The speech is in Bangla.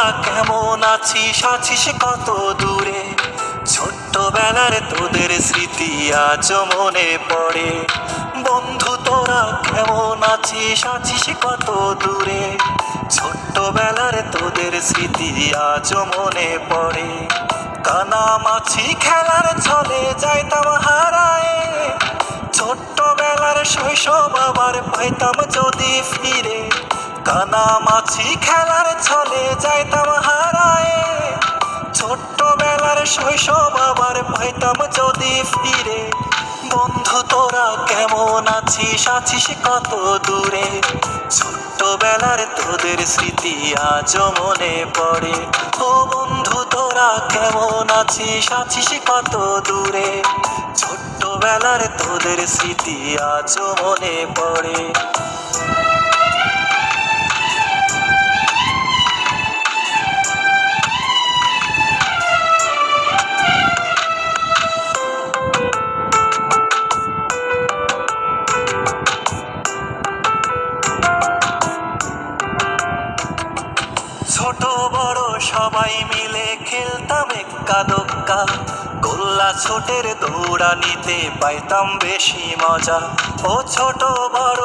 তোরা কেমন আছিস, আছিস কত দূরে? ছোট্টবেলার তোদের স্মৃতি আজ মনে পড়ে। বন্ধু তোরা কেমন আছিস, আছিস কত দূরে? ছোট্টবেলার তোদের স্মৃতি আজ মনে পড়ে। কানামাছি খেলার ছলে যাইতাম হারায়ে, ছোট্টবেলার শৈশব আবার পাইতাম যদি ফিরে। কানামাছি খেলার ছলে যাইতাম হারায়ে, ছোট্টবেলার শৈশব আবার পাইতাম যদি ফিরে। বন্ধু তোরা কেমন আছিস, আছিস কত দূরে? ছোট্টবেলার তোদের স্মৃতি আজ মনে পড়ে। ও বন্ধু তোরা কেমন আছিস, আছিস কত দূরে? ছোট্টবেলার তোদের স্মৃতি আজ মনে পড়ে। ছোট বড় সবাই মিলে খেলতাম এক্কা দোক্কা, গোল্লা ছোটের দৌড়ানিতে পাইতাম বেশি মজা। ও ছোট বড়